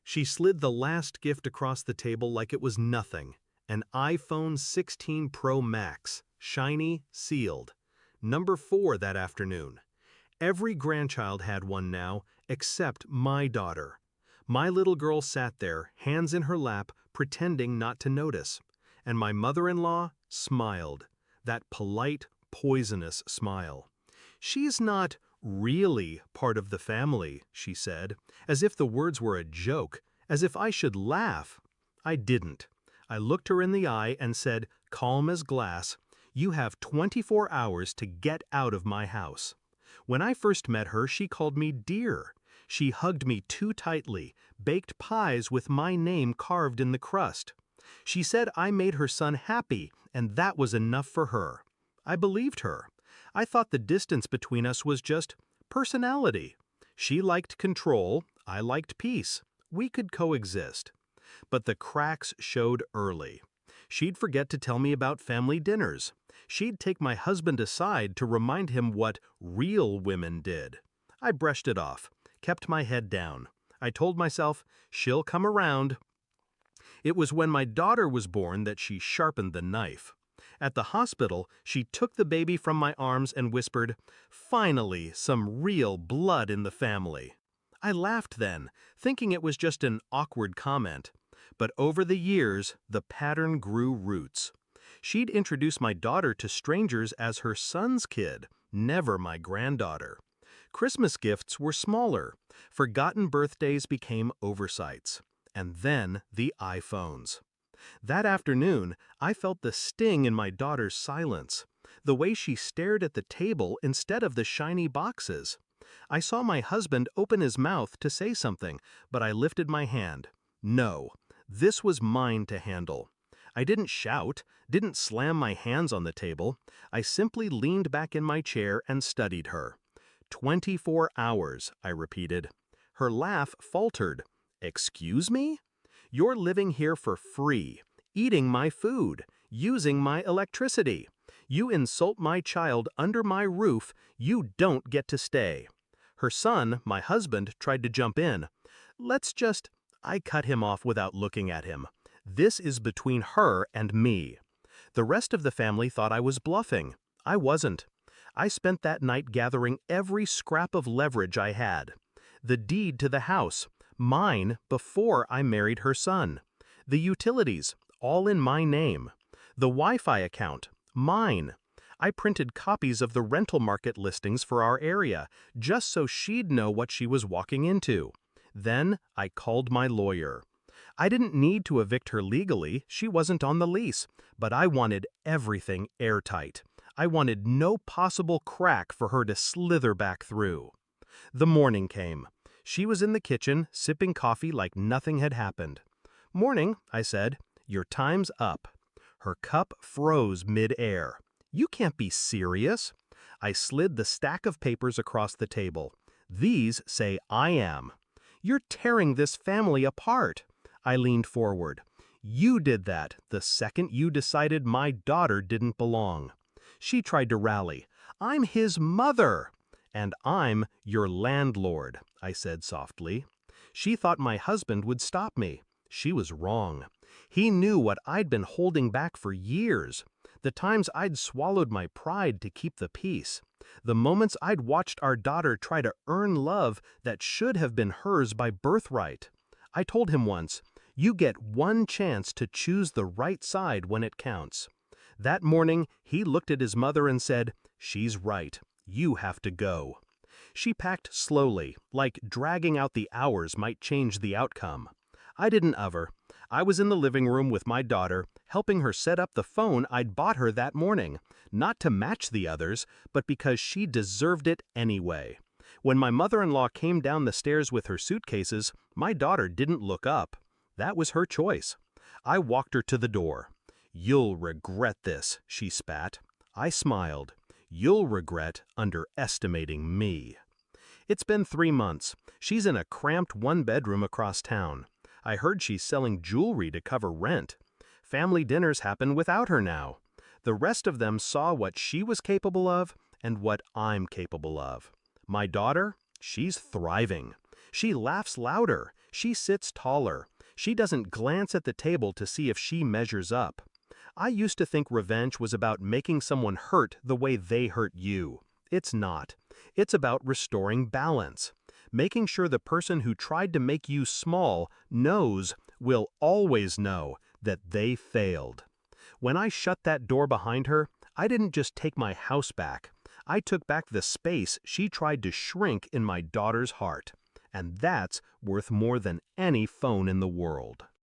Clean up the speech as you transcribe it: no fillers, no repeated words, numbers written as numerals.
She slid the last gift across the table like it was nothing. An iPhone 16 Pro Max, shiny, sealed. Number 4 that afternoon. Every grandchild had one now, except my daughter. My little girl sat there, hands in her lap, pretending not to notice. And my mother-in-law smiled. That polite, poisonous smile. "She's not really part of the family," she said, as if the words were a joke, as if I should laugh. I didn't. I looked her in the eye and said, calm as glass, "You have 24 hours to get out of my house." When I first met her, she called me dear. She hugged me too tightly, baked pies with my name carved in the crust. She said I made her son happy, and that was enough for her. I believed her. I thought the distance between us was just personality. She liked control, I liked peace. We could coexist. But the cracks showed early. She'd forget to tell me about family dinners. She'd take my husband aside to remind him what real women did. I brushed it off, kept my head down. I told myself, she'll come around. It was when my daughter was born that she sharpened the knife. At the hospital, she took the baby from my arms and whispered, "Finally, some real blood in the family." I laughed then, thinking it was just an awkward comment. But over the years, the pattern grew roots. She'd introduce my daughter to strangers as her son's kid, never my granddaughter. Christmas gifts were smaller. Forgotten birthdays became oversights. And then the iPhones. That afternoon, I felt the sting in my daughter's silence, the way she stared at the table instead of the shiny boxes. I saw my husband open his mouth to say something, but I lifted my hand. No, this was mine to handle. I didn't shout, didn't slam my hands on the table. I simply leaned back in my chair and studied her. 24 hours, I repeated. Her laugh faltered. "Excuse me? You're living here for free, eating my food, using my electricity. You insult my child under my roof, you don't get to stay." Her son, my husband, tried to jump in. I cut him off without looking at him. This is between her and me. The rest of the family thought I was bluffing. I wasn't. I spent that night gathering every scrap of leverage I had. The deed to the house, mine before I married her son. The utilities, all in my name. The Wi-Fi account, mine. I printed copies of the rental market listings for our area, just so she'd know what she was walking into. Then I called my lawyer. I didn't need to evict her legally, she wasn't on the lease, but I wanted everything airtight. I wanted no possible crack for her to slither back through. The morning came. She was in the kitchen, sipping coffee like nothing had happened. "Morning," I said. "Your time's up." Her cup froze mid-air. "You can't be serious." I slid the stack of papers across the table. "These say I am." "You're tearing this family apart." I leaned forward. "You did that the second you decided my daughter didn't belong." She tried to rally. "I'm his mother." "And I'm your landlord," I said softly. She thought my husband would stop me. She was wrong. He knew what I'd been holding back for years. The times I'd swallowed my pride to keep the peace. The moments I'd watched our daughter try to earn love that should have been hers by birthright. I told him once, "You get one chance to choose the right side when it counts." That morning, he looked at his mother and said, "She's right. You have to go." She packed slowly, like dragging out the hours might change the outcome. I didn't hover. I was in the living room with my daughter, helping her set up the phone I'd bought her that morning, not to match the others, but because she deserved it anyway. When my mother-in-law came down the stairs with her suitcases, my daughter didn't look up. That was her choice. I walked her to the door. "You'll regret this," she spat. I smiled. "You'll regret underestimating me." It's been 3 months. She's in a cramped one-bedroom across town. I heard she's selling jewelry to cover rent. Family dinners happen without her now. The rest of them saw what she was capable of and what I'm capable of. My daughter, she's thriving. She laughs louder. She sits taller. She doesn't glance at the table to see if she measures up. I used to think revenge was about making someone hurt the way they hurt you. It's not. It's about restoring balance. Making sure the person who tried to make you small will always know, that they failed. When I shut that door behind her, I didn't just take my house back. I took back the space she tried to shrink in my daughter's heart. And that's worth more than any phone in the world.